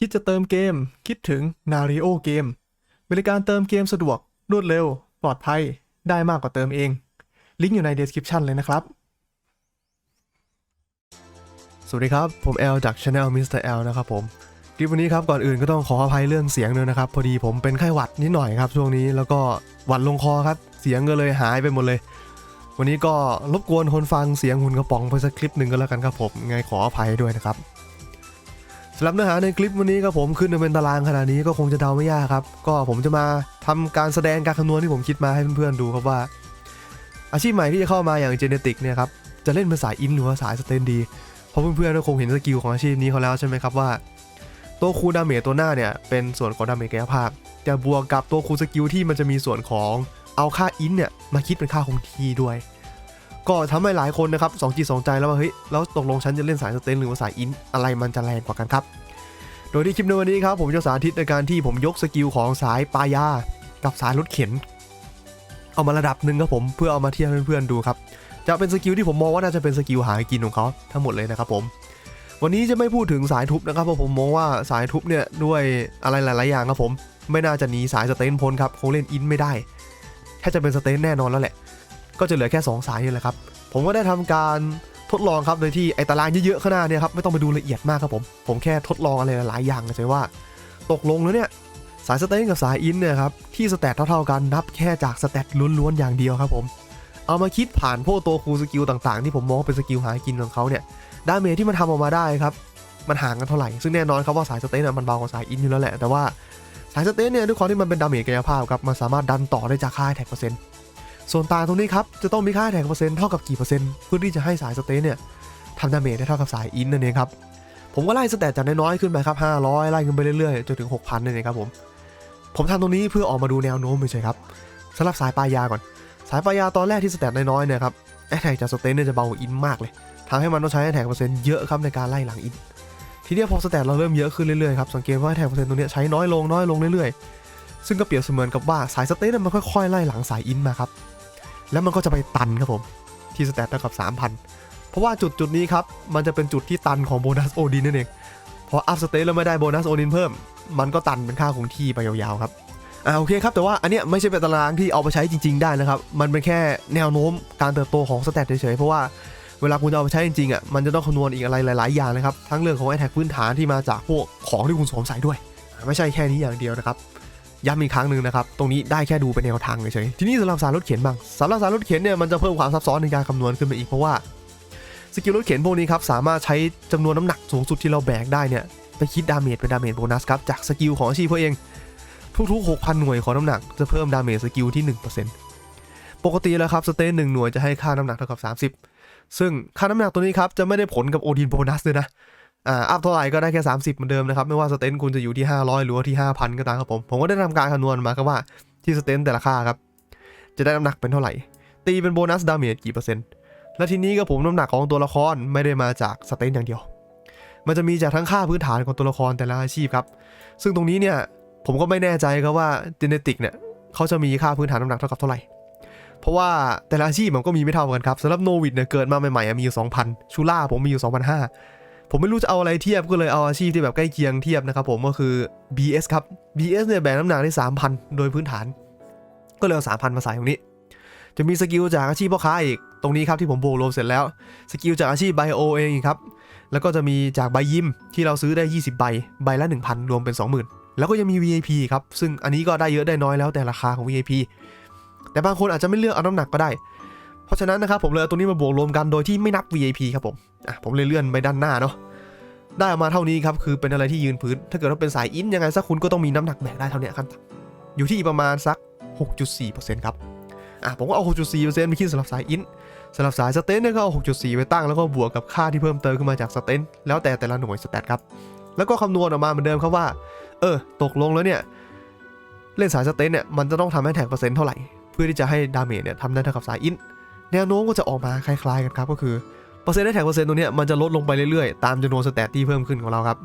คิดจะเติมเกมคิดถึง Nario เกมบริการเติมเกมสะดวกรวดเร็วปลอดภัยได้มากกว่าเติมเองลิงก์อยู่ใน description เลยนะครับสวัสดีครับผมแอลจาก Channel Mr. L นะครับผมคลิปวันนี้ครับก่อนอื่นก็ต้องขออภัยเรื่องเสียงด้วยนะครับพอดีผมเป็นไข้หวัดนิดหน่อยครับช่วงนี้แล้วก็หวัดลงคอครับเสียงก็เลยหายไปหมดเลยวันนี้ก็รบกวนคนฟังเสียงหุ่นกระป๋องไปสักคลิปหนึ่งก็แล้วกันครับผมไงขออภัยด้วยนะครับสำหรับเนื้อหาในคลิปวันนี้ครับผมขึ้นมาเป็นตารางขนาดนี้ก็คงจะเดาไม่ยากครับก็ผมจะมาทำการแสดงการคำนวณที่ผมคิดมาให้เพื่อนๆดูครับว่าอาชีพใหม่ที่จะเข้ามาอย่างเจเนติกเนี่ยครับจะเล่นเป็นสายอินหรือว่าสายสเตนดีเพราะเพื่อนๆก็คงเห็นสกิลของอาชีพนี้เขาแล้วใช่ไหมครับว่าตัวคูลดาเมจตัวหน้าเนี่ยเป็นส่วนของดาเมจกายภาพจะบวกกับตัวคูลสกิลที่มันจะมีส่วนของเอาค่าอินเนี่ยมาคิดเป็นค่าคงที่ด้วยก็ทำให้หลายคนนะครับสองจิตสองใจแล้วว่าเฮ้ยแล้วตกลงฉันจะเล่นสายสเตนหรือว่าสายอินอะไรมันจะแรงกว่ากันครับโดยที่คลิปในวันนี้ครับผมจะสาธิตในการที่ผมยกสกิลของสายปายากับสายรถเข็นเอามาระดับหนึ่งครับผมเพื่อเอามาเทียบให้เพื่อนๆดูครับจะเป็นสกิลที่ผมมองว่าน่าจะเป็นสกิลหากินของเขาทั้งหมดเลยนะครับผมวันนี้จะไม่พูดถึงสายทุบนะครับเพราะผมมองว่าสายทุบเนี่ยด้วยอะไรหลายๆอย่างครับผมไม่น่าจะหนีสายสเตนพ้นครับคงเล่นอินไม่ได้ถ้าจะเป็นสเตนแน่นอนแล้วแหละก็จะเหลือแค่2สายนี่แหละครับผมก็ได้ทำการทดลองครับโดยที่ไอตารางเยอะๆข้างหน้าเนี่ยครับไม่ต้องไปดูละเอียดมากครับผมแค่ทดลองอะไรหลายอย่างเฉยว่าตกลงแล้วเนี่ยสายสเตนกับสายอินเนี่ยครับที่สแตทเท่าๆกันนับแค่จากสแตทล้วนๆอย่างเดียวครับผมเอามาคิดผ่านพวกตัวคูลสกิลต่างๆที่ผมมองเป็นสกิลหากินของเขาเนี่ยดาเมจที่มันทำออกมาได้ครับมันห่างกันเท่าไหร่ซึ่งแน่นอนครับว่าสายสเตนมันเบากว่าสายอินอยู่แล้วแหละแต่ว่าสายสเตนเนี่ยด้วยความที่มันเป็นดาเมจกายภาพครับมันสามารถดันต่อได้จากค่าแท็กเปอร์เซ็นต์ส่วนต่างตรงนี้ครับจะต้องมีค่าแท็กเปอร์เซ็นต์เท่ากับกี่เปอร์เซ็นต์เพื่อที่จะให้สายสเตนเนี่ยทำดาเมจได้เท่ากับสายอินนั่นเองครับผมก็ไล่สแตทจากน้อยๆขึ้นไปครับ500ไล่ขึ้นไปเรื่อยๆจนถึง 6,000 นั่นเองครับผมทำตรงนี้เพื่อออกมาดูแนวโน้มเฉยๆครับสำหรับสายปายาก่อนสายปายาตอนแรกที่สแตทน้อยๆเนี่ยครับแอทแทกจากสเตนเนี่ยจะเบาอินมากเลยทำให้มันต้องใช้แอทแทกเปอร์เซ็นต์เยอะครับในการไล่หลังอินทีนี้พอสแตทเราเริ่มเยอะขึ้นเรื่อยๆครับสังเกตว่าแอทแทกเปอร์เซ็นต์ตรงนี้ใช้น้อยลงเรื่อยๆซึ่งก็เปรียบเสมือนกับว่าสายสเตนมันค่อยๆไล่หลังสายอินมาครับแล้วมันก็จะไปตันครับผมที่สแตทเท่ากับ 3,000 เพราะว่าจุดนี้ครับมันจะเป็นจุดที่ตันของโบนัสโอดินนั่นเองพออัพสเตทแล้วไม่ได้โบนัสโอดินเพิ่มมันก็ตันเป็นค่าคงที่ไปยาวๆครับโอเคครับแต่ว่าอันเนี้ยไม่ใช่เป็นตารางที่เอาไปใช้จริงๆได้นะครับมันเป็นแค่แนวโน้มการเติบโตของสแตทเฉยๆเพราะว่าเวลาคุณจะเอาไปใช้จริงๆมันจะต้องคำนวณอีกอะไรหลายๆอย่างนะครับทั้งเรื่องของแอทแทกพื้นฐานที่มาจากพวกของที่คุณสวมใส่ด้วยไม่ใช่แค่นี้อย่างเดียวนะครับย้ำอีกครั้งหนึ่งนะครับตรงนี้ได้แค่ดูเป็นแนวทางเฉยๆทีนี้สำหรับสายรถเข็นบ้างสำหรับสายรถเข็นเนี่ยมันจะเพิ่มความซับซ้อนในการคำนวณขึ้นไปอีกเพราะว่าสกิลรถเข็นพวกนี้ครับสามารถใช้จำนวนน้ำหนักสูงสุดที่เราแบกได้เนี่ยไปคิดดาเมจเป็นดาเมจโบนัสครับจากสกิลของอาชีพเขาเองทุกๆ 6,000 หน่วยของน้ำหนักจะเพิ่มดาเมจสกิลที่ 1% ปกติแล้วครับสเตน1หน่วยจะให้ค่าน้ำหนักเท่ากับ30ซึ่งค่าน้ำหนักตัวนี้ครับจะไม่ได้ผลกับโอดินโบนัสเลยนะอัพเท่าไหร่ก็ได้แค่30เหมือนเดิมนะครับไม่ว่าสเตนคุณจะอยู่ที่500หรือว่าที่ 5,000 ก็ตามครับผมก็ได้ทำการคำนวณมาครับว่าที่สเตนแต่ละค่าครับจะได้น้ำหนักเป็นเท่าไหร่ตีเป็นโบนัสดาเมจกี่เปอร์เซ็นต์และทีนี้ก็ผมน้ำหนักของตัวละครไม่ได้มาจากสเตนอย่างเดียวมันจะมีจากทั้งค่าพื้นฐานของตัวละครแต่ละอาชีพครับซึ่งตรงนี้เนี่ยผมก็ไม่แน่ใจครับว่าเจเนติกเนี่ยเขาจะมีค่าพื้นฐานน้ำหนักเท่ากับเท่าไหร่เพราะว่าแต่ละอาชีพมันก็มีไม่เท่ากันครับสำหรับโนวิดเนี่ยเกิดมาใหม่ๆมีอยู่ 2,000 ชูล่าผมมีอยู่ 2,500 ผมไม่รู้จะเอาอะไรเทียบก็เลยเอาอาชีพที่แบบใกล้เคียงเทียบนะครับผมก็คือ BS ครับ BS เนี่ยแบกน้ำหนักได้ 3,000 โดยพื้นฐานก็เลยเอา 3,000 มาใส่ตรงนี้จะมีสกิลจากอาชีพพ่อค้าอีกตรงนี้ครับที่ผมบวกรวมเสร็จแล้วสกิลจากอาชีพไบโอเองครับแล้วก็จะมีจากใบยิมที่เราซื้อได้20ใบละ 1,000 รวมเป็น 20,000แล้วก็ยังมี VIP ครับซึ่งอันนี้ก็ได้เยอะได้น้อยแล้วแต่ราคาของ VIP แต่บางคนอาจจะไม่เลือกเอาน้ำหนักก็ได้เพราะฉะนั้นนะครับผมเลยเอาตัวนี้มาบวกรวมกันโดยที่ไม่นับ VIP ครับผมเลยเลื่อนไปด้านหน้าเนาะได้ออกมาเท่านี้ครับคือเป็นอะไรที่ยืนพื้นถ้าเกิดว่าเป็นสายอินยังไงสักคุณก็ต้องมีน้ำหนักแบกได้เท่านี้ขั้นต่ำอยู่ที่ประมาณสัก 6.4% ครับผมก็เอา 6.4% ไปคิดสำหรับสายอินสำหรับสายสเตนเนี่ยก็เอา 6.4 ไปตั้งแล้วก็บวกกับค่าที่เพิ่มเติมขึ้นมาจากสเตนแล้วแต่ละหน่วยสแตทครับแล้วก็คำนวณออกมาเหมือนเดิมครับว่าตกลงแล้วเนี่ยเล่นสายสเตนเนี่ยมันจะต้องทำให้แท็กเปอร์เซ็นต์เท่าไหร่เพื่อที่จะให้ดาเมจเนี่ยทำได้เท่ากับสายอินแนวโน้มก็จะออกมาคล้ายๆกันครับก็คือเปอร์เซ็นต์ได้แท็กเปอร์เซ็นต์ตรงนี้มันจะลดลงไปเรื่อยๆตามจำนวนสแตทที่เพิ่มขึ้นของเราครั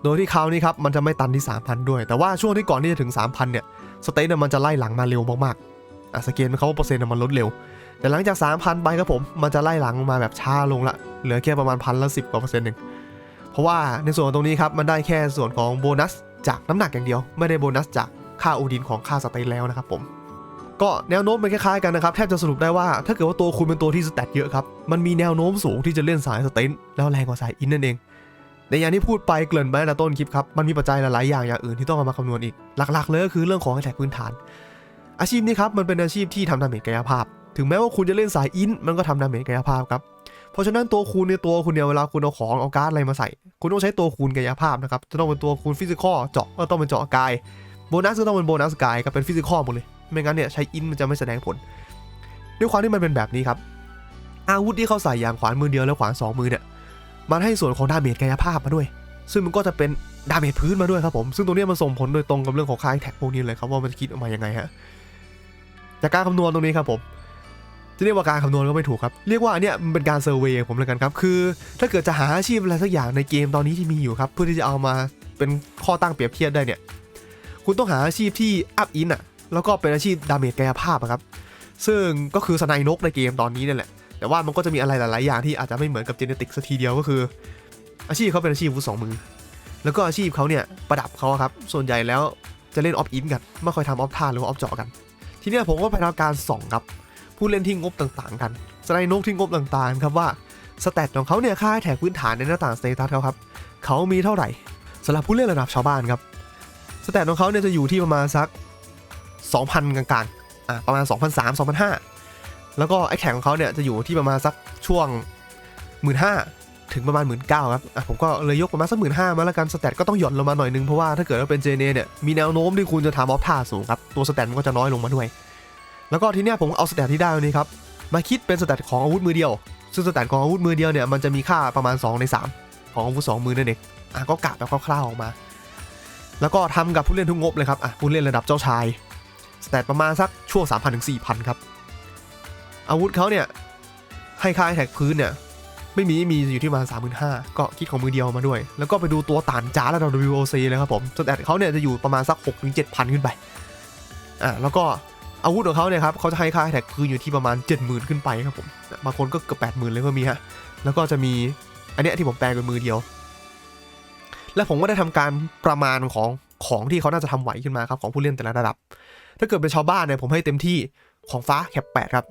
บโดยที่คราวนี้ครับมันจะไม่ตันที่ 3,000 ด้วยแต่ว่าช่วงที่ก่อนที่จะถึง 3,000 เนี่ยสเตนมันจะไล่หลังมาเร็วมากๆสเกลมันเขาว่าเปอร์เซ็นต์มันลดเร็วแต่หลังจาก 3,000 ไปครับผมมันจะไล่หลังมาแบบช้าลงละเหลือแค่ประมาณ1,010 กว่าเปอร์เซ็นต์นึงพ ราะว่าในส่วนตรงนี้ครับมันได้แค่ส่วนของโบนัสจากน้ำหนักอย่างเดียวไม่ได้โบนัสจากค่าโอดินของค่าสเตนแล้วนะครับผมก็แนวโน้มมันคล้ายๆกันนะครับแทบจะสรุปได้ว่าถ้าเกิดว่าตัวคุณเป็นตัวที่สแตทเยอะครับมันมีแนวโน้มสูงที่จะเล่นสายสเตนแล้วแรงกว่าสายอินนั่นเองในอย่างที่พูดไปเกริ่นไปในต้นคลิปครับมันมีปัจจัยหลายๆอย่างอื่นที่ต้องเอามาคำนวณอีกหลักๆเลยก็คือเรื่องของแท็กพื้นฐานอาชีพนี้ครับมันเป็นอาชีพที่ทำดาเมจกายภาพถึงแม้ว่าคุณจะเล่นสายอินมันก็ทำดาเมจกายภาพครับเพราะฉะนั้นตัวคูณในตัวคุณเนี่ยเวลาคุณเอาของเอาการ์ดอะไรมาใส่คุณต้องใช้ตัวคูณกายภาพนะครับจะต้องเป็นตัวคูณฟิสิกอลเจาะก็ต้องเป็นเจาะกายโบนัสก็ต้องเป็นโบนัสกายกับเป็นฟิสิกอลหมดเลยไม่งั้นเนี่ยใช้อินมันจะไม่แสดงผลด้วยความที่มันเป็นแบบนี้ครับอาวุธที่เขาใส่อย่างขวานมือเดียวและขวาน2มือเนี่ยมันให้ส่วนของดาเมจกายภาพมาด้วยซึ่งมันก็จะเป็นดาเมจพื้นมาด้วยครับผมซึ่งตรงนี้มันส่งผลโดยตรงกับเรื่องของค่าแท็กพวกนี้เลยครับว่ามันคิดออกมายังไงฮะจากการคำนวณตรงนี้ครับผมจะเรียกว่าการคำนวณก็ไม่ถูกครับเรียกว่าอันเนี้ยมันเป็นการเซอร์เวย์ผมเลยกันครับคือถ้าเกิดจะหาอาชีพอะไรสักอย่างในเกมตอนนี้ที่มีอยู่ครับเพื่อที่จะเอามาเป็นข้อตั้งเปรียบเทียบได้เนี่ยคุณต้องหาอาชีพที่อัพอินอ่ะแล้วก็เป็นอาชีพดาเมจกายภาพครับซึ่งก็คือสไนนกในเกมตอนนี้นั่นแหละแต่ว่ามันก็จะมีอะไรหลายๆอย่างที่อาจจะไม่เหมือนกับเจเนติกสักทีเดียวก็คืออาชีพเขาเป็นอาชีพอาวุธ2มือแล้วก็อาชีพเขาเนี่ยประดับเขาครับส่วนใหญ่แล้วจะเล่นออฟอินกันไม่ค่อยทำออฟท่าหรือว่าออฟเจาะกันทีนี้ผมก็ไปทำการส่องครับผู้เล่นที่งบต่างๆกันสไนนกที่งบต่างๆครับว่าสแตทของเขาเนี่ยค่าแท็กพื้นฐานในหน้าต่างสเตตัสเขาครับเขามีเท่าไหร่สำหรับผู้เล่นระดับชาวบ้านครับสแตทของเขาเนี่ยจะอยู่ที่ประมาณสัก 2,000 กลางๆประมาณ 2,300 2,500 แล้วก็ไอ้แท็กของเขาเนี่ยจะอยู่ที่ประมาณสักช่วง 15,000 ถึงประมาณ 19,000 ครับผมก็เลยยกประมาณสัก 15,000 มาแล้วกันสแตทก็ต้องหย่อนลงมาหน่อยนึงเพราะว่าถ้าเกิดว่าเป็นเจเนเนี่ยมีแนวโน้มที่คุณจะทำออฟท่าสูงครับตัวสแตทมันก็จะน้อยลงมาด้วยแล้วก็ทีเนี้ยผมเอาสแตทที่ได้นี้ครับมาคิดเป็นสแตทของอาวุธมือเดียวซึ่งสแตทของอาวุธมือเดียวเนี่ยมันจะมีค่าประมาณ2 ใน 3ของอาวุธ2มือนั่นเองก็กะแบบคร่าวๆออกมาแล้วก็ทำกับผู้เล่นทุกงบเลยครับผู้เล่นระดับเจ้าชายสแตทประมาณสักช่วง 3,000 ถึง 4,000 ครับอาวุธเขาเนี่ยให้ค่าแท็กพื้นเนี่ยไม่มีอยู่ที่ประมาณ 35,000 ก็คิดของมือเดียวมาด้วยแล้วก็ไปดูตัวต่านจ้าระดับ WOC เลยครับผมสแตทเขาเนี่ยจะอยู่ประมาณสัก 6 ถึง 7,000 ขึ้นไปแล้วก็อาวุธของเขาเนี่ยครับเขาจะให้ค่าแท็กพื้นอยู่ที่ประมาณ 70,000 ขึ้นไปครับผมบางคนก็เกือบ 80,000 เลยก็มีฮะแล้วก็จะมีอันเนี้ยที่ผมแปลงเป็นมือเดียวและผมก็ได้ทำการประมาณของที่เขาน่าจะทำไหวขึ้นมาครับของผู้เล่นแต่ละระดับถ้าเกิดเป็นชาวบ้านเนี่ยผมให้เต็มที่ของฟ้าแคป8ครับ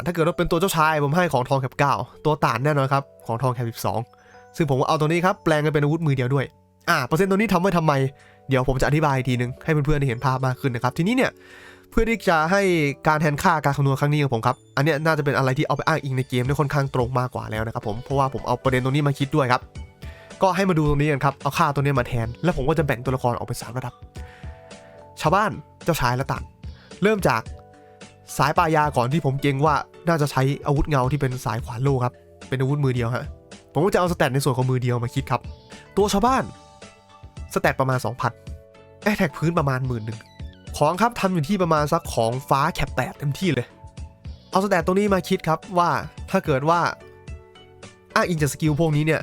ถ้าเกิดว่าเป็นตัวเจ้าชายผมให้ของทองแคป9ตัวต่านแน่นอนครับของทองแคป12ซึ่งผมเอาตัวนี้ครับแปลงกันเป็นอาวุธมือเดียวด้วยเปอร์เซ็นต์ตัวนี้ทำไว้ทำไมเดี๋ยวผมจะอธิบายอีกทีนึงให้เพื่อนๆได้เห็นภาพมากขึ้นนะครับทีนี้เนี่ยเพื่อที่จะให้การแทนค่าการคำนวณครั้งนี้ของผมครับอันนี้น่าจะเป็นอะไรที่เอาไปอ้างอิงในเกมได้ค่อนข้างตรงมากกว่าแล้วนะครับผมเพราะว่าผมเอาประเด็นตรงนี้มาคิดด้วยครับก็ให้มาดูตรงนี้กันครับเอาค่าตัวนี้มาแทนแล้วผมก็จะแบ่งตัวละครออกเป็น3ระดับชาวบ้านเจ้าชายและต่านเริ่มจากสายปายาก่อนที่ผมเก่งว่าน่าจะใช้อาวุธเงาที่เป็นสายขวานโล่ครับเป็นอาวุธมือเดียวฮะผมก็จะเอาสแตทในส่วนของมือเดียวมาคิดครับตัวชาวบ้านสแตทประมาณ 2,000 แท็กพื้นประมาณ 10,000 ของครับทำอยู่ที่ประมาณสักของฟ้าแคป8เต็มที่เลยเอาสแตทตรงนี้มาคิดครับว่าถ้าเกิดว่าอ้างอิงจากสกิลพวกนี้เนี่ย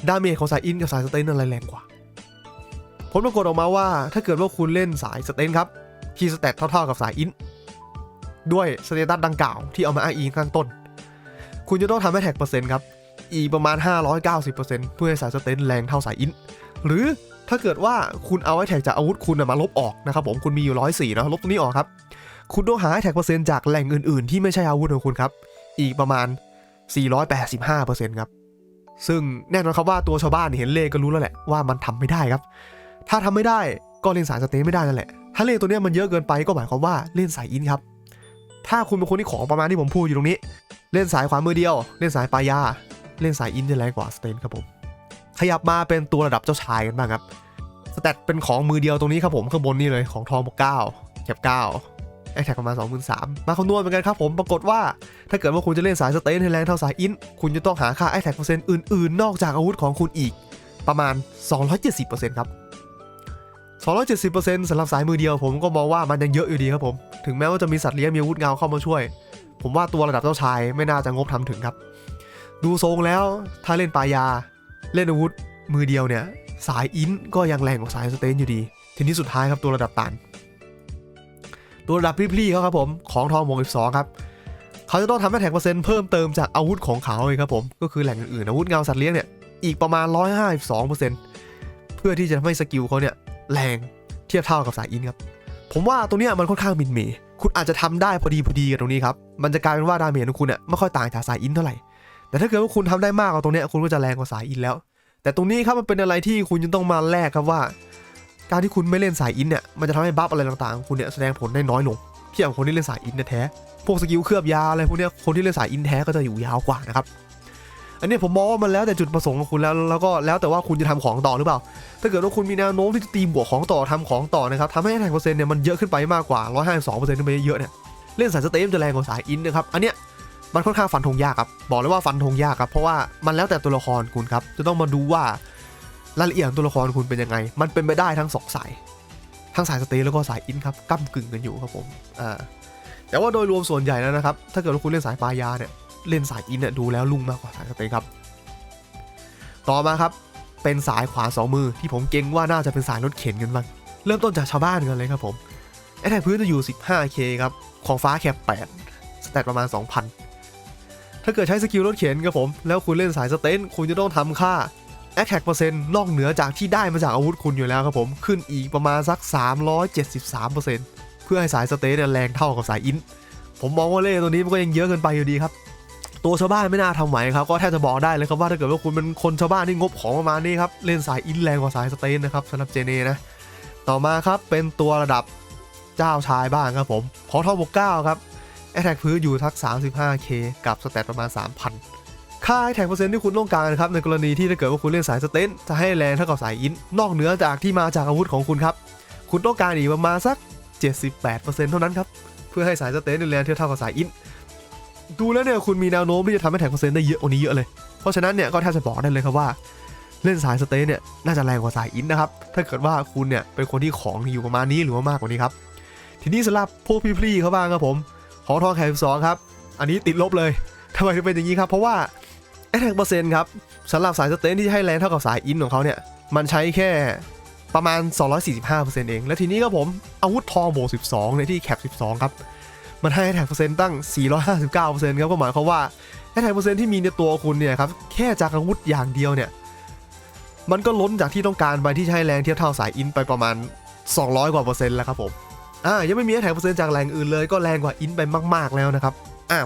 ดาเมจของสายอินกับสายสเตนอะไรแรงกว่าผลปรากฏออกมาว่าถ้าเกิดว่าคุณเล่นสายสเตนครับคีย์สแตทเท่าๆกับสายอินด้วยสเตตัสดังกล่าวที่เอามาอ้างอิงข้างต้นคุณจะต้องทำให้แท็กเปอร์เซ็นต์ครับอีกประมาณ 590% เพื่อให้สายสเตนแรงเท่าสายอินหรือถ้าเกิดว่าคุณเอาไอ้แท็กจากอาวุธคุณมาลบออกนะครับผมคุณมีอยู่104นะลบตรงนี้ออกครับคุณต้องหาไอ้แท็กเปอร์เซ็นต์จากแหล่งอื่นๆที่ไม่ใช่อาวุธของคุณครับอีกประมาณ 485% ครับซึ่งแน่นอนครับว่าตัวชาวบ้านเห็นเลขก็รู้แล้วแหละว่ามันทำไม่ได้ครับถ้าทำไม่ได้ก็เล่นสายสเตนไม่ได้นั่นแหละถ้าเลขตัวนี้มันเยอะเกินไปก็หมายความว่าเล่นสายอินครับถ้าคุณเป็นคนที่ของประมาณที่ผมพูดอยู่ตรงนี้เล่นสายขวามือเดียวเล่นสายปายาเล่นสายอินจะแรงกว่าสเตนครับผมขยับมาเป็นตัวระดับเจ้าชายกันบ้างครับสแตทเป็นของมือเดียวตรงนี้ครับผมข้างบนนี่เลยของทองบวก9แคป9ไอแท็กประมาณ 23,000 มาคำนวณเหมือนกันครับผมปรากฏว่าถ้าเกิดว่าคุณจะเล่นสายสเตนให้แรงเท่าสายอินคุณจะต้องหาค่าไอแท็กเปอร์เซ็นต์อื่นๆนอกจากอาวุธของคุณอีกประมาณ 270% ครับ 270% สำหรับสายมือเดียวผมก็มองว่ามันยังเยอะอยู่ดีครับผมถึงแม้ว่าจะมีสัตว์เลี้ยงมีอาวุธเงาเข้ามาช่วยผมว่าตัวระดับเจ้าชายไม่น่าจะงบทำถึงครับดูทรงแล้วถ้าเล่นปายาเล่นอาวุธมือเดียวเนี่ยสายอินก็ยังแรงกว่าสายสเตนอยู่ดีทีนี้สุดท้ายครับตัวระดับต่านตัวระดับพลีเขาครับผมของทองบวก12ครับเขาจะต้องทำให้แท็กเปอร์เซ็นต์เพิ่มเติมจากอาวุธของเขาเลยครับผมก็คือแหล่งอื่นๆอาวุธเงาสัตว์เลี้ยงเนี่ย อีกประมาณ 152%เพื่อที่จะทำให้สกิลเขาเนี่ยแรงเทียบเท่ากับสายอินครับผมว่าตรงนี้มันค่อนข้างมินเมย์คุณอาจจะทำได้พอดีกันตรงนี้ครับมันจะกลายเป็นว่าดาเมจของคุณเนี่ยไม่ค่อยต่างจากสายอินเท่าไหร่แต่ถ้าเกิดว่าคุณทำได้มากกว่าตรงนี้คุณก็จะแรงกว่าสายอินแล้วแต่ตรงนี้ครับมันเป็นอะไรที่คุณจะต้องมาแลกครับว่าการที่คุณไม่เล่นสายอินเนี่ยมันจะทำให้บัฟอะไรต่างๆของคุณเนี่ยแสดงผลได้น้อยลงเทียบกับคนที่เล่นสายอินแท้พวกสกิลเคลือบยาอะไรพวกนี้คนที่เล่นสายอินแท้ก็จะอยู่ยาวกว่านะครับอันนี้ผมมองว่ามันแล้วแต่จุดประสงค์ของคุณแล้วก็แล้วแต่ว่าคุณจะทำของต่อหรือเปล่าถ้าเกิดว่าคุณมีแนวโน้มที่จะตีบวกของต่อทำของต่อนะครับทำให้แท็กเปอร์เซ็นต์เนี่ยมันเยอะขึ้นไปมากกว่า 152% ขึ้นไปเยอะเนี่ยเล่นสายสเตมจะแรงกว่าสายอินนะครับอันเนี้ยมันค่อนข้างฟันธงยากครับบอกเลยว่าฟันธงยากครับเพราะว่ามันแล้วแต่ตัวละครคุณครับจะต้องมาดูว่ารายละเอียดของตัวละครคุณเป็นยังไงมันเป็นไปได้ทั้ง2สายทั้งสายสเตมแล้วก็สายอินครับก้ำกึ่งกันอยู่ครับผมแต่ว่าโดยรวมส่วนใหญ่แล้วนะครับถ้าเกิดว่าคุณเล่นสายปลายาเนี่ยเล่นสายอินเนี่ยดูแล้วลุ่งมากกว่าสายสเตมครับต่อมาครับเป็นสายขวา2มือที่ผมเก่งว่าน่าจะเป็นสายรถเข็นกันบ้างเริ่มต้นจากชาวบ้านกันเลยครับผมแอทแทกพื้นจะอยู่ 15k ครับของฟ้าแคป8สแตทประมาณ 2,000 ถ้าเกิดใช้สกิลรถเข็นครับผมแล้วคุณเล่นสายสเตนคุณจะต้องทำค่าแอทแทกเปอร์เซ็นต์นอกเหนือจากที่ได้มาจากอาวุธคุณอยู่แล้วครับผมขึ้นอีกประมาณสัก 373% เพื่อให้สายสเตนแรงเท่ากับสายอินผมมองว่าเลขตัวนี้มันก็ยังเยอะเกินไปอยู่ดีครับตัวชาวบ้านไม่น่าทำไหวครับก็แทบจะบอกได้เลยครับว่าถ้าเกิดว่าคุณเป็นคนชาวบ้านที่งบของประมาณนี้ครับเล่นสายอินแรงกว่าสายสเตนนะครับสำหรับเจเนนะต่อมาครับเป็นตัวระดับเจ้าชายบ้างครับผมขอทอบวก9ครับแอทแทกพื้นอยู่ทัก 35k กับสแตทประมาณ 3,000 ค่าแอทแทกเปอร์เซ็นต์ที่คุณต้องการครับในกรณีที่ถ้าเกิดว่าคุณเล่นสายสเตนจะให้แรงเท่ากับสายอินนอกเหนือจากที่มาจากอาวุธของคุณครับคุณต้องการอีกประมาณสัก 78% เท่านั้นครับเพื่อให้สายสเตนแรงเท่ากับสายอินดูแล้วเนี่ยคุณมีแนวโน้มที่จะทำให้แท็กเปอร์เซ็นต์ได้เยอะกว่านี้เยอะเลยเพราะฉะนั้นเนี่ยก็แทบจะบอกได้เลยครับว่าเล่นสายสเตนเนี่ยน่าจะแรงกว่าสายอินนะครับถ้าเกิดว่าคุณเนี่ยเป็นคนที่ของอยู่ประมาณนี้หรือว่ามากกว่านี้ครับทีนี้สำหรับพวกพี่ๆเขาบ้างครับผมขอทองแคป2ครับอันนี้ติดลบเลยทำไมถึงเป็นอย่างนี้ครับเพราะว่าแท็กเปอร์เซ็นต์ครับสำหรับสายสเตนที่ให้แรงเท่ากับสายอินของเขาเนี่ยมันใช้แค่ประมาณ 245% เองและทีนี้ครับผมอาวุธทองโบ12ในที่แคป12ครับมันให้แท็กเปอร์เซ็นต์ตั้ง 459% ครับก็หมายความว่าแท็กเปอร์เซ็นต์ที่มีในตัวคุณเนี่ยครับแค่จากอาวุธอย่างเดียวเนี่ยมันก็ล้นจากที่ต้องการไปที่ใช้แรงเทียบเท่าสายอินไปประมาณ200 กว่า%แล้วครับผมยังไม่มีแท็กเปอร์เซ็นต์จากแรงอื่นเลยก็แรงกว่าอินไปมากๆแล้วนะครับ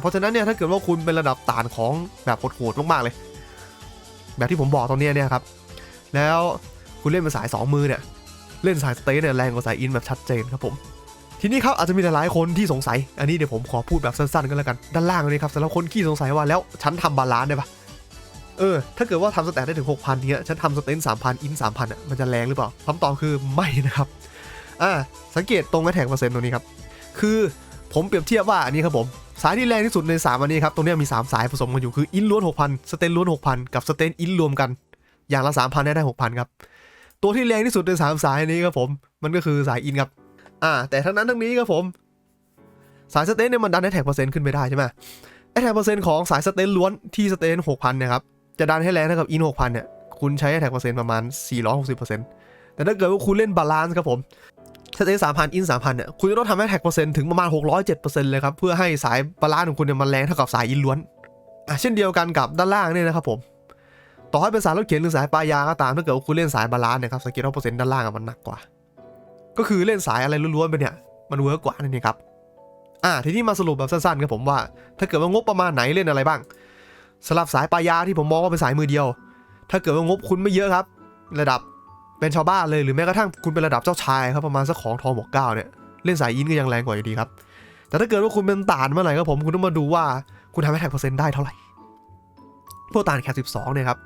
เพราะฉะนั้นเนี่ยถ้าเกิดว่าคุณเป็นระดับต่านของแบบโหดๆมากๆเลยแบบที่ผมบอกตรงนี้เนี่ยครับแล้วคุณเล่นเป็นสาย2มือเนี่ยเล่นสายสเตนเนี่ยแรงกว่าสายอินแบบชัดเจนครับผมทีนี้ครับอาจจะมีหลายคนที่สงสัยอันนี้เดี๋ยวผมขอพูดแบบสั้นๆกันแล้วกันด้านล่างเลยครับสำหรับคนที่สงสัยว่าแล้วฉันทำบาลานซ์ได้ปะถ้าเกิดว่าทำสแตทได้ถึง 6,000 เนี้ยฉันทำสเตน 3,000 อิน 3,000มันจะแรงหรือเปล่าคำตอบคือไม่นะครับสังเกตตรงแท็กเปอร์เซ็นต์ตรงนี้ครับคือผมเปรียบเทียบว่าอันนี้ครับผมสายที่แรงที่สุดใน3อันนี้ครับตรงนี้มี3สายผสมกันอยู่คืออินล้วน 6,000 สเตนล้วน 6,000 กับสเตนอินรวมกันอย่างละ 3,000 ได้ 6,000 ครับตัวที่แรงที่สุดใน3สายนี้ครับผมมันก็คือสายอินครับแต่ทั้งนั้นทั้งนี้ครับผมสายสเตนเนี่ยมันดันให้แท็กเปอร์เซ็นต์ขึ้นไปได้ใช่ไหมแท็กเปอร์เซ็นต์ของสายสเตนล้วนที่สเตน 6,000 เนี่ยครับจะดันให้แรงเท่ากับอิน 6,000 เนี่ยคุณใช้แท็กเปอร์เซ็นต์ประมาณ 460% แต่ถ้าเกิดว่าคุณเล่นบาลานซ์ครับผมสเตน 3,000 อิน 3,000 เนี่ยคุณจะต้องทำให้แท็กเปอร์เซ็นต์ถึงประมาณ 607% เลยครับเพื่อให้สายบาลานซ์ของคุณเนี่ยมันแรงเท่ากับสายอินล้วนเช่นเดียวกันกับด้านล่างเนี่ยนะครับผมต่อให้เป็นสายรถเข็นหรือสายปลายาก็ตามถ้าเกิดว่าคุณเล่นสายบาลานซ์เนี่ยครับสเกลเปอร์เซ็นต์ด้านล่างมันหนักกว่าก็คือเล่นสายอะไรล้วนๆไปเนี่ยมันเวิร์กกว่านั่นเองครับทีนี้มาสรุปแบบสั้นๆครับผมว่าถ้าเกิดว่างบประมาณไหนเล่นอะไรบ้างสำหรับสายปลายาที่ผมมองว่าเป็นสายมือเดียวถ้าเกิดว่างบคุณไม่เยอะครับระดับเป็นชาวบ้านเลยหรือแม้กระทั่งคุณเป็นระดับเจ้าชายครับประมาณสักของทองบวก9เนี่ยเล่นสายอินก็ยังแรงกว่าอยู่ดีครับแต่ถ้าเกิดว่าคุณเป็นต่านเมื่อไหร่ครับผมคุณต้องมาดูว่าคุณทำให้แท็กเปอร์เซ็นต์ได้เท่าไหร่พวกต่านแคป12เนี่ยครั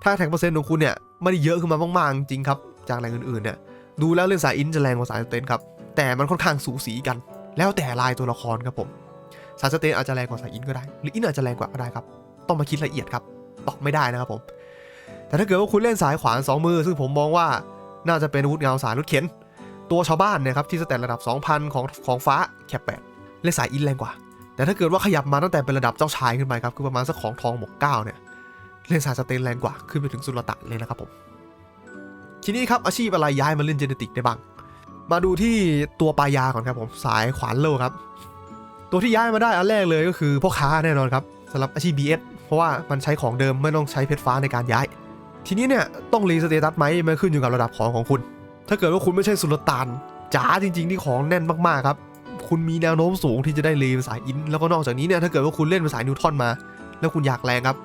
บถ้าแท็กเปอร์เซ็นต์ของคุณเนี่ยไม่ได้เยอะขึ้นมามากๆจริงครับจากแรงอื่นๆเนี่ยดูแล้วเล่นสายอินจะแรงกว่าสายสเตนครับแต่มันค่อนข้างสูสีกันแล้วแต่ลายตัวละครครับผมสายสเตนอาจจะแรงกว่าสายอินก็ได้หรืออินอาจจะแรงกว่าก็ได้ครับต้องมาคิดละเอียดครับตอบไม่ได้นะครับผมแต่ถ้าเกิดว่าคุณเล่นสายขวาน2มือซึ่งผมมองว่าน่าจะเป็นอาวุธเงาสายรถเข็นตัวชาวบ้านเนี่ยครับที่สแตทระดับ 2,000 ของฟ้าแคป8เล่นสายอินแรงกว่าแต่ถ้าเกิดว่าขยับมาตั้งแต่เป็นระดับเจ้าชายขึ้นไปครับคือประมาณสักของทองบวก9เนี่ยเล่นสายสเตนแรงกว่าขึ้นไปถึงสุลต่านเลยนะครับผมทีนี้ครับอาชีพอะไรย้ายมาเล่นเจเนติกได้บ้างมาดูที่ตัวปลายาก่อนครับผมสายขวานโลครับตัวที่ย้ายมาได้อันแรกเลยก็คือพ่อค้าแน่นอนครับสำหรับอาชีพ BS เพราะว่ามันใช้ของเดิมไม่ต้องใช้เพชรฟ้าในการย้าย ทีนี้เนี่ยต้องรีสเตตัสไหมมันขึ้นอยู่กับระดับของคุณถ้าเกิดว่าคุณไม่ใช่สุลต่านจ๋าจริงๆที่ของแน่นมากๆครับคุณมีแนวโน้มสูงที่จะได้รีเป็นสายอินแล้วก็นอกจากนี้เนี่ยถ้าเกิดว่าคุณเล่นเป็นสายนิวทอนมาแล้วคุณอยากแรงครั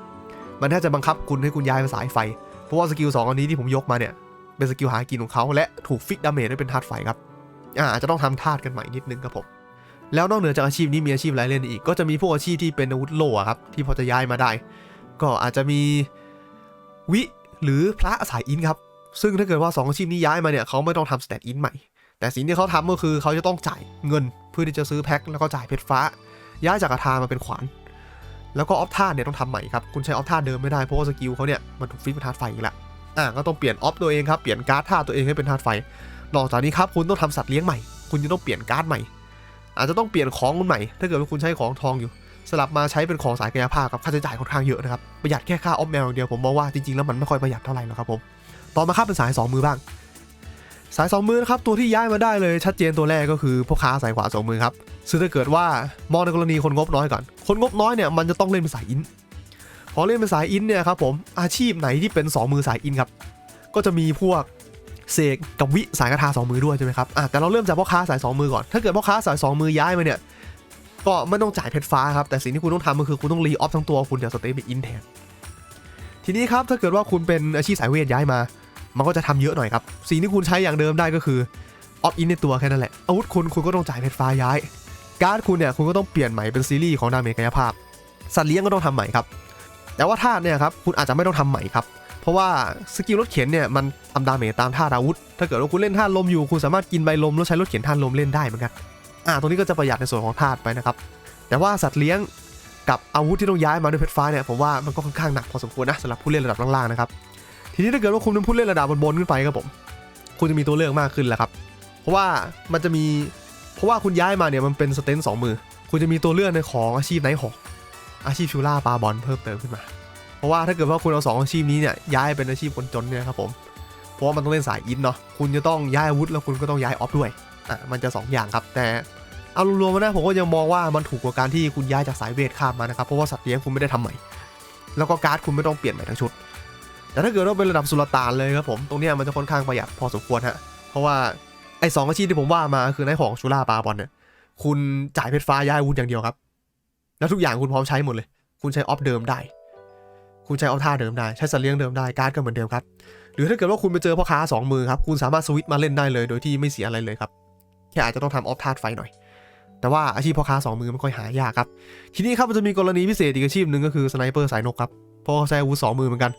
บมันแทบจะบังคับคุณให้คุณย้ายเป็นสายไฟเพราะว่าสกิล2อันนี้ที่ผมยกมาเนี่ยเป็นสกิลหากินของเขาและถูกฟิกดาเมจได้เป็นธาตุไฟครับอาจจะต้องทำธาตุกันใหม่นิดนึงครับผมแล้วนอกเหนือจากอาชีพนี้มีอาชีพอะไรเล่นอีกก็จะมีพวกอาชีพที่เป็นอาวุธโล่ครับที่พอจะย้ายมาได้ก็อาจจะมีวิหรือพระสายอินครับซึ่งถ้าเกิดว่า2อาชีพนี้ย้ายมาเนี่ยเขาไม่ต้องทำสเตตอินใหม่แต่สิ่งที่เขาทำก็คือเขาจะต้องจ่ายเงินเพื่อที่จะซื้อแพ็คแล้วก็จ่ายเพชรฟ้าย้ายจากกระทามาเป็นขวานแล้วก็ออฟธาตุเนี่ยต้องทำใหม่ครับคุณใช้ออฟธาตุเดิมไม่ได้เพราะว่าสกิลเขาเนี่ยมันถูกฟิกเป็นธาตุไฟอีกแล้วก็ต้องเปลี่ยนออฟตัวเองครับเปลี่ยนการ์ดธาตุตัวเองให้เป็นธาตุไฟนอกจากนี้ครับคุณต้องทำสัตว์เลี้ยงใหม่คุณจะต้องเปลี่ยนการ์ดใหม่อาจจะต้องเปลี่ยนของคุณใหม่ถ้าเกิดว่าคุณใช้ของทองอยู่สลับมาใช้เป็นของสายกายภาพกับค่าใช้จ่ายค่อนข้างเยอะนะครับประหยัดแค่ค่าออฟแมวอย่างเดียวผมมองว่าจริงๆแล้วมันไม่ค่อยประหยัดเท่าไหร่หรอกครับผมต่อมาครับเป็นสาย2มือบ้างสาย2มือนะครับตัวที่ย้ายมาได้เลยชัดเจนตัวแรกก็คือพ่อค้าสายขวา2มือครับซึ่งถ้าเกิดว่ามองในกรณีคนงบน้อยก่อนคนงบน้อยเนี่ยมันจะต้องเล่นเป็นสายอินพอเล่นเป็นสายอินเนี่ยครับผมอาชีพไหนที่เป็น2มือสายอินครับก็จะมีพวกเสกกับวิสายกระทา2มือด้วยใช่ไหมครับแต่เราเริ่มจากพ่อค้าสาย2มือก่อนถ้าเกิดพ่อค้าสาย2มือย้ายมาเนี่ยก็ไม่ต้องจ่ายเพชรฟ้าครับแต่สิ่งที่คุณต้องทำก็คือคุณต้องรีออฟทั้งตัวคุณจากสเตปเป็นอินแทนทีนี้ครับถ้าเกิดว่าคุณเป็นอาชีพสายเวทย้ายมามันก็จะทำเยอะหน่อยครับสิ่งที่คุณใช้อย่างเดิมได้ก็คือออฟอินในตัวแค่นั้นแหละอาวุธคุณก็ต้องจ่ายเพชรฟ้าย้ายการ์ดคุณเนี่ยคุณก็ต้องเปลี่ยนใหม่เป็นซีรีส์ของดาเมจกายภาพสัตว์เลี้ยงก็ต้องทำใหม่ครับแต่ว่าธาตุเนี่ยครับคุณอาจจะไม่ต้องทำใหม่ครับเพราะว่าสกิลรถเข็นเนี่ยมันทำดาเมจตามธาตุอาวุธถ้าเกิดว่าคุณเล่นธาตุลมอยู่คุณสามารถกินใบลมแล้วใช้รถเข็นธาตุลมเล่นได้เหมือนกันตรงนี้ก็จะประหยัดในส่วนของธาตุไปนะครับแต่ว่าสัตว์เลี้ยงกับอาวุธที่ต้องย้ายมาด้วยเพชรฟ้าเนี่ยผมว่ามันก็ค่อนข้างหนักพอสมควรนะสำหรับผู้เล่นระดับล่างๆนะครับทีนี้ถ้าเกิดว่าคุณเป็นผู้เล่นระดับบนขึ้นไปครับผมคุณจะมีตัวเลือกมากขึ้นแหละครับเพราะว่าคุณย้ายมาเนี่ยมันเป็นสเตน2มือคุณจะมีตัวเลือกในของอาชีพไนท์ฮอคอาชีพชูล่าปาบอลเพิ่มเติมขึ้นมาเพราะว่าถ้าเกิดว่าคุณเอา2อาชีพนี้เนี่ยย้ายเป็นอาชีพคนจนเนี่ยครับผมเพราะว่ามันต้องเล่นสายอินเนาะคุณจะต้องย้ายอาวุธแล้วคุณก็ต้องย้ายออฟด้วยมันจะ2อย่างครับแต่เอารวมๆนะผมก็ยังมองว่ามันถูกกว่าการที่คุณย้ายจากสายเวทข้ามมานะครับเพราะว่าสัตว์เลี้ยงคุณไม่ได้ทำใหม่แล้วก็การ์ดคุณไม่ต้องเปลี่ยนใหม่ทั้งชุดแต่ถ้าเกิดว่าเป็นระดับสุลต่านเลยครับผมตรงนี้มันจะค่อนข้างประหยัดพอสมควรฮะเพราะว่าไอ้2อาชีพที่ผมว่ามาคือในของชูล่าปาบอลเนี่ยคุณจ่ายเพชรฟ้าย้ายอาวุธอย่างเดียวครับแล้วทุกอย่างคุณพร้อมใช้หมดเลยคุณใช้ออฟเดิมได้คุณใช้ออฟท่าเดิมได้ใช้สัตว์เลี้ยงเดิมได้การ์ดก็เหมือนเดิมครับหรือถ้าเกิดว่าคุณไปเจอพ่อค้า2มือครับคุณสามารถสวิตช์มาเล่นได้เลยโดยที่ไม่เสียอะไรเลยครับแค่อาจจะต้องทำออฟธาตุไฟหน่อยแต่ว่าอาชีพพ่อค้า2มือไม่ค่อยหายากครับทีนี้ครับมันจะมีกรณีพิเศษอีกอาชีพหนึ่งก็คือสไนเปอร์สายนกครับเพราะใช้อาวุธ2มือเหมือนกัน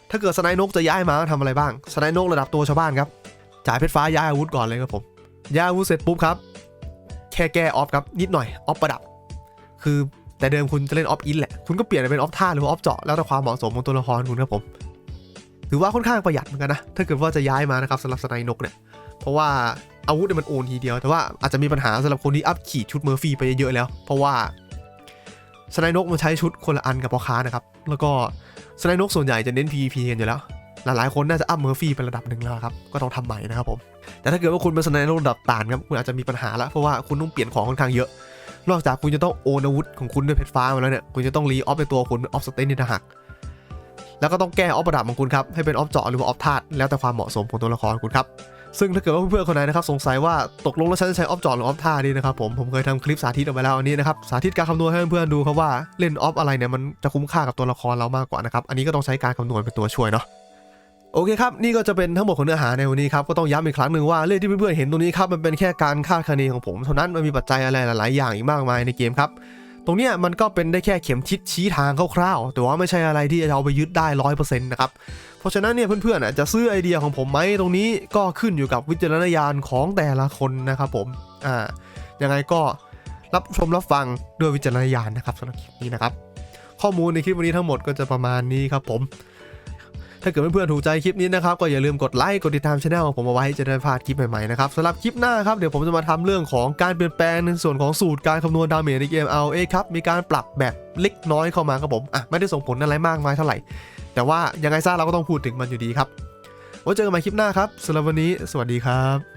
ถ้าเกิดสไนนกจะย้ายมาทำอะไรบ้างสไนนกระดับตัวชาวบ้านครับจ่ายเพชรฟ้าย้ายอาวุธก่อนเลยครับผมย้ายอาวุธเสร็จปุ๊บครับแค่แก้ออฟครับนิดหน่อยออฟประดับคือแต่เดิมคุณจะเล่นออฟอินแหละคุณก็เปลี่ยนเป็นออฟท่าหรือออฟเจาะแล้วแต่ความเหมาะสมของตัวละครคุณครับผมถือว่าค่อนข้างประหยัดเหมือนกันนะถ้าเกิดว่าจะย้ายมานะครับสำหรับสไนนกเนี่ยเพราะว่าอาวุธเนี่ยมันโอนทีเดียวแต่ว่าอาจจะมีปัญหาสำหรับคนที่อัพขีดชุดเมอร์ฟี่ไปเยอะๆแล้วเพราะว่าสไนนกมันใช้ชุดคนละอันกับพ่อค้านะครับแล้วก็สไนนกส่วนใหญ่จะเน้น PVP กันอยู่แล้วหลายๆคนน่าจะอัพเมอร์ฟี่เป็นระดับหนึ่งแล้วครับก็ต้องทำใหม่นะครับผมแต่ถ้าเกิดว่าคุณเป็นสไนนกระดับต่านครับคุณอาจจะมีปัญหาละเพราะว่าคุณต้องเปลี่ยนของค่อนข้างเยอะนอกจากคุณจะต้องโอนอาวุธของคุณด้วยเพชรฟ้ามาแล้วเนี่ยคุณจะต้องรีออฟในตัวคุณเป็นออฟสเตนนี่ต่างหากแล้วก็ต้องแก้ออฟประดับของคุณครับให้เป็นออฟเจาะหรือว่าออฟธาตุแล้วแต่ความเหมาะสมของตัวละครคุณครับซึ่งถ้าเกิดว่าเพื่อนๆคนไหนนะครับสงสัยว่าตกลงแล้วฉันจะใช้ออฟเจาะหรือออฟธาตุดีนะครับผมเคยทำคลิปสาธิตเอาไว้แล้วอันนี้นะครับสาธิตการคำนวณให้เพื่อนๆดูครับว่าเล่นออฟอะไรเนี่ยมันจะคุ้มค่ากับตัวละครเรามากกว่านะครับอันนี้ก็ต้องใช้การคำนวณเป็นตัวช่วยเนาะโอเคครับนี่ก็จะเป็นทั้งหมดของเนื้อหาในวันนี้ครับก็ต้องย้ำอีกครั้งหนึ่งว่าเรื่องที่เพื่อนๆเห็นตรงนี้ครับมันเป็นแค่การคาดคะเนของผมเท่านั้นมันมีปัจจัยอะไรหลายๆอย่างอีกมากมายในเกมครับตรงนี้มันก็เป็นได้แค่เข็มทิศชี้ทางคร่าวๆแต่ว่าไม่ใช่อะไรที่จะเอาไปยึดได้ 100% นะครับเพราะฉะนั้นเนี่ยเพื่อนๆจะซื้อไอเดียของผมไหมตรงนี้ก็ขึ้นอยู่กับวิจารณญาณของแต่ละคนนะครับผมยังไงก็รับชมรับฟังด้วยวิจารณญาณนะครับสำหรับคลิปนี้นะครับข้อมูลในคลิปวันนี้ทั้งหมดก็จะประมาณนี้ครับผมถ้าเกิดเพื่อนๆถูกใจคลิปนี้นะครับก็อย่าลืมกดไลค์กดติดตามช่องของผมเอาไว้จะได้พลาดคลิปใหม่ๆนะครับสำหรับคลิปหน้าครับเดี๋ยวผมจะมาทำเรื่องของการเปลี่ยนแปลงในส่วนของสูตรการคำนวณดาเมจในเกม ROA ครับมีการปรับแบบเล็กน้อยเข้ามาครับผมไม่ได้ส่งผลอะไรมากมายเท่าไหร่แต่ว่ายังไงซะเราก็ต้องพูดถึงมันอยู่ดีครับไว้เจอกันใหม่คลิปหน้าครับสำหรับวันนี้สวัสดีครับ